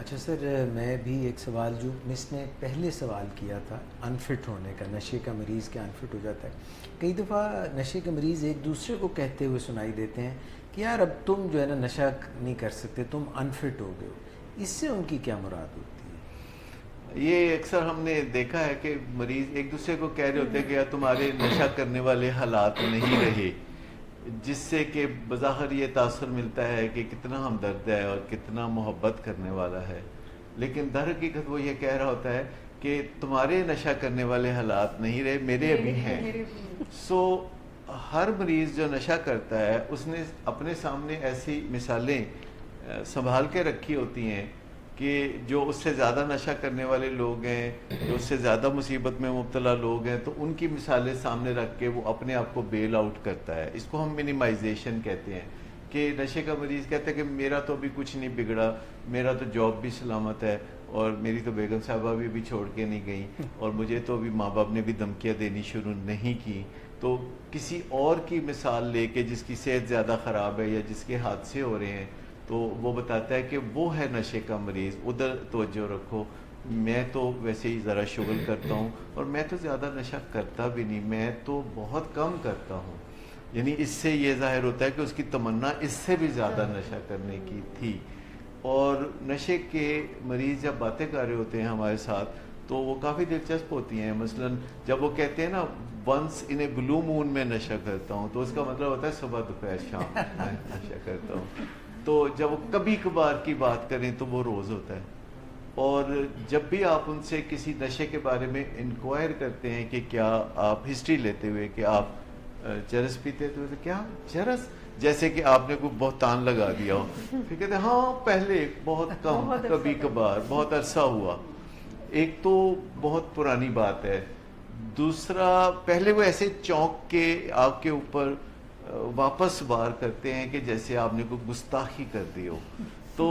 اچھا سر، میں بھی ایک سوال جو مس نے پہلے سوال کیا تھا انفٹ ہونے کا، نشے کا مریض کیا انفٹ ہو جاتا ہے؟ کئی دفعہ نشے کے مریض ایک دوسرے کو کہتے ہوئے سنائی دیتے ہیں کہ یار اب تم جو ہے نا نشہ نہیں کر سکتے، تم انفٹ ہو گئے ہو، اس سے ان کی کیا مراد ہوتی ہے؟ یہ اکثر ہم نے دیکھا ہے کہ مریض ایک دوسرے کو کہہ رہے ہوتے ہیں کہ یار تمہارے نشہ کرنے والے حالات نہیں رہے، جس سے کہ بظاہر یہ تاثر ملتا ہے کہ کتنا ہمدرد ہے اور کتنا محبت کرنے والا ہے، لیکن در حقیقت وہ یہ کہہ رہا ہوتا ہے کہ تمہارے نشہ کرنے والے حالات نہیں رہے، میرے ابھی ہیں۔ سو ہر مریض جو نشہ کرتا ہے اس نے اپنے سامنے ایسی مثالیں سنبھال کے رکھی ہوتی ہیں کہ جو اس سے زیادہ نشہ کرنے والے لوگ ہیں، جو اس سے زیادہ مصیبت میں مبتلا لوگ ہیں، تو ان کی مثالیں سامنے رکھ کے وہ اپنے آپ کو بیل آؤٹ کرتا ہے۔ اس کو ہم منیمائزیشن کہتے ہیں کہ نشے کا مریض کہتا ہے کہ میرا تو ابھی کچھ نہیں بگڑا، میرا تو جاب بھی سلامت ہے، اور میری تو بیگم صاحبہ بھی ابھی چھوڑ کے نہیں گئیں، اور مجھے تو ابھی ماں باپ نے بھی دھمکیاں دینی شروع نہیں کی۔ تو کسی اور کی مثال لے کے جس کی صحت زیادہ خراب ہے یا جس کے حادثے ہو رہے ہیں، تو وہ بتاتا ہے کہ وہ ہے نشے کا مریض، ادھر توجہ رکھو، میں تو ویسے ہی ذرا شغل کرتا ہوں، اور میں تو زیادہ نشہ کرتا بھی نہیں، میں تو بہت کم کرتا ہوں۔ یعنی اس سے یہ ظاہر ہوتا ہے کہ اس کی تمنا اس سے بھی زیادہ نشہ کرنے کی تھی۔ اور نشے کے مریض جب باتیں کر رہے ہوتے ہیں ہمارے ساتھ تو وہ کافی دلچسپ ہوتی ہیں۔ مثلا جب وہ کہتے ہیں نا ونس ان اے بلو مون میں نشہ کرتا ہوں، تو اس کا مطلب ہوتا ہے صبح دوپہر شام میں نشہ کرتا ہوں۔ تو جب وہ کبھی کبھار کی بات کریں تو وہ روز ہوتا ہے۔ اور جب بھی آپ ان سے کسی نشے کے بارے میں انکوائر کرتے ہیں کہ کیا آپ ہسٹری لیتے ہوئے کہ آپ چرس پیتے تو کیا چرس، جیسے کہ آپ نے کوئی بہتان لگا دیا ہو، پھر کہتے ہیں ہاں پہلے بہت کم، کبھی کبھار، بہت عرصہ ہوا۔ ایک تو بہت پرانی بات ہے، دوسرا پہلے وہ ایسے چونک کے آپ کے اوپر واپس وار کرتے ہیں کہ جیسے آپ نے کوئی گستاخی کر دی ہو، تو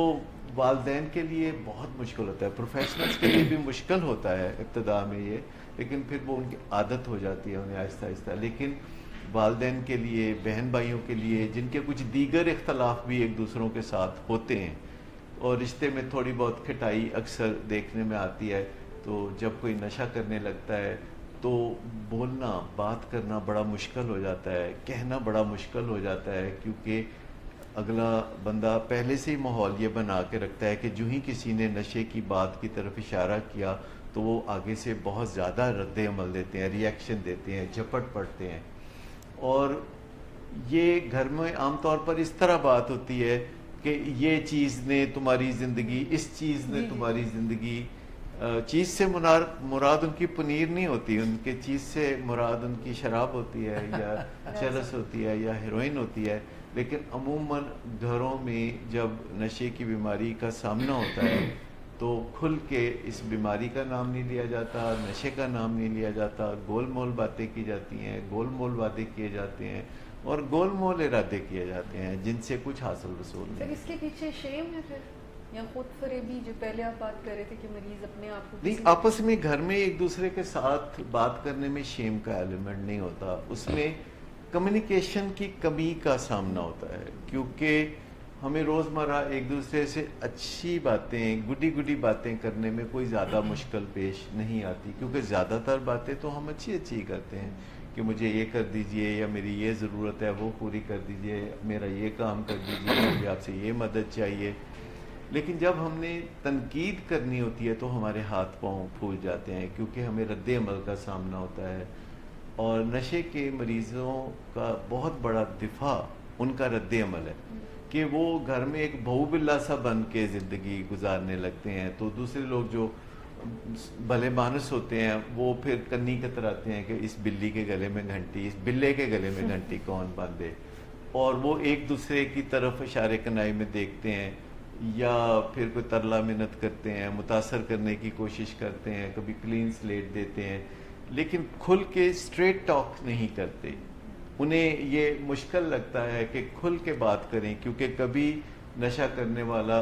والدین کے لیے بہت مشکل ہوتا ہے، پروفیشنلز کے لیے بھی مشکل ہوتا ہے ابتدا میں یہ، لیکن پھر وہ ان کی عادت ہو جاتی ہے انہیں آہستہ آہستہ۔ لیکن والدین کے لیے، بہن بھائیوں کے لیے جن کے کچھ دیگر اختلاف بھی ایک دوسروں کے ساتھ ہوتے ہیں اور رشتے میں تھوڑی بہت کھٹائی اکثر دیکھنے میں آتی ہے، تو جب کوئی نشہ کرنے لگتا ہے تو بولنا، بات کرنا بڑا مشکل ہو جاتا ہے، کہنا بڑا مشکل ہو جاتا ہے، کیونکہ اگلا بندہ پہلے سے ہی ماحول یہ بنا کے رکھتا ہے کہ جو ہی کسی نے نشے کی بات کی طرف اشارہ کیا تو وہ آگے سے بہت زیادہ رد عمل دیتے ہیں، ری ایکشن دیتے ہیں، جھپٹ پڑتے ہیں۔ اور یہ گھر میں عام طور پر اس طرح بات ہوتی ہے کہ یہ چیز نے تمہاری زندگی، اس چیز نے تمہاری زندگی، چیز سے مراد ان کی پنیر نہیں ہوتی، ان کے چیز سے مراد ان کی شراب ہوتی ہے یا چرس ہوتی ہے یا ہیروئن ہوتی ہے۔ لیکن عموماً گھروں میں جب نشے کی بیماری کا سامنا ہوتا ہے تو کھل کے اس بیماری کا نام نہیں لیا جاتا، نشے کا نام نہیں لیا جاتا، گول مول باتیں کی جاتی ہیں، گول مول وعدے کیے جاتے ہیں اور گول مول ارادے کیے جاتے ہیں جن سے کچھ حاصل وصول نہیں۔ اس کے پیچھے شیم ہے پھر یا خود فریبی، جو پہلے آپ بات کر رہے تھے کہ مریض اپنے آپ کو نہیں، آپس میں گھر میں ایک دوسرے کے ساتھ بات کرنے میں شیم کا ایلیمنٹ نہیں ہوتا، اس میں کمیونیکیشن کی کمی کا سامنا ہوتا ہے، کیونکہ ہمیں روزمرہ ایک دوسرے سے اچھی باتیں، گڈی باتیں کرنے میں کوئی زیادہ مشکل پیش نہیں آتی، کیونکہ زیادہ تر باتیں تو ہم اچھی کرتے ہیں کہ مجھے یہ کر دیجئے، یا میری یہ ضرورت ہے وہ پوری کر دیجئے، میرا یہ کام کر دیجئے، مجھے آپ سے یہ مدد چاہیے۔ لیکن جب ہم نے تنقید کرنی ہوتی ہے تو ہمارے ہاتھ پاؤں پھول جاتے ہیں، کیونکہ ہمیں رد عمل کا سامنا ہوتا ہے۔ اور نشے کے مریضوں کا بہت بڑا دفاع ان کا رد عمل ہے کہ وہ گھر میں ایک بہو بلا سا بن کے زندگی گزارنے لگتے ہیں، تو دوسرے لوگ جو بھلے مانس ہوتے ہیں وہ پھر کنی کتراتے ہیں کہ اس بلی کے گلے میں گھنٹی، اس بلے کے گلے میں گھنٹی کون باندھے، اور وہ ایک دوسرے کی طرف اشارے کنائی میں دیکھتے ہیں یا پھر کوئی ترلا منت کرتے ہیں، متاثر کرنے کی کوشش کرتے ہیں، کبھی کلین سلیٹ دیتے ہیں، لیکن کھل کے اسٹریٹ ٹاک نہیں کرتے۔ انہیں یہ مشکل لگتا ہے کہ کھل کے بات کریں، کیونکہ کبھی نشہ کرنے والا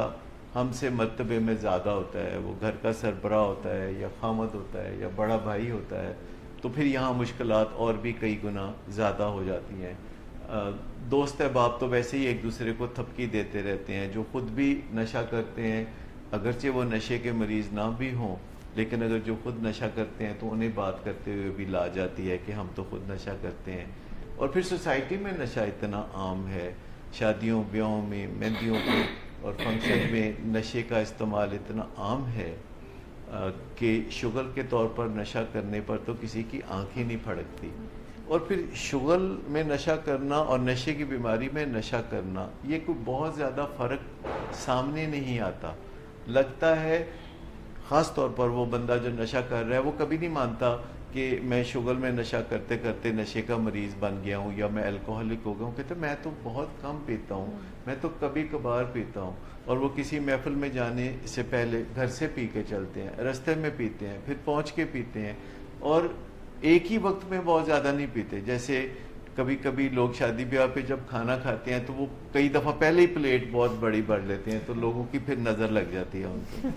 ہم سے مرتبے میں زیادہ ہوتا ہے، وہ گھر کا سربراہ ہوتا ہے یا خامد ہوتا ہے یا بڑا بھائی ہوتا ہے، تو پھر یہاں مشکلات اور بھی کئی گنا زیادہ ہو جاتی ہیں۔ دوست احباب تو ویسے ہی ایک دوسرے کو تھپکی دیتے رہتے ہیں، جو خود بھی نشہ کرتے ہیں اگرچہ وہ نشے کے مریض نہ بھی ہوں، لیکن اگر جو خود نشہ کرتے ہیں تو انہیں بات کرتے ہوئے بھی لا جاتی ہے کہ ہم تو خود نشہ کرتے ہیں۔ اور پھر سوسائٹی میں نشہ اتنا عام ہے، شادیوں بیاہوں میں، مہندیوں پہ اور فنکشن میں نشے کا استعمال اتنا عام ہے کہ شغل کے طور پر نشہ کرنے پر تو کسی کی آنکھ ہی نہیں پھڑکتی۔ اور پھر شغل میں نشہ کرنا اور نشے کی بیماری میں نشہ کرنا، یہ کوئی بہت زیادہ فرق سامنے نہیں آتا۔ لگتا ہے خاص طور پر وہ بندہ جو نشہ کر رہا ہے وہ کبھی نہیں مانتا کہ میں شغل میں نشہ کرتے کرتے نشے کا مریض بن گیا ہوں یا میں الکوہلک ہو گیا ہوں۔ کہتے میں تو بہت کم پیتا ہوں، میں تو کبھی کبھار پیتا ہوں۔ اور وہ کسی محفل میں جانے سے پہلے گھر سے پی کے چلتے ہیں، رستے میں پیتے ہیں، پھر پہنچ کے پیتے ہیں، اور ایک ہی وقت میں بہت زیادہ نہیں پیتے۔ جیسے کبھی کبھی لوگ شادی بیاہ پہ جب کھانا کھاتے ہیں تو وہ کئی دفعہ پہلے ہی پلیٹ بہت بڑی بھر لیتے ہیں، تو لوگوں کی پھر نظر لگ جاتی ہے ان کو۔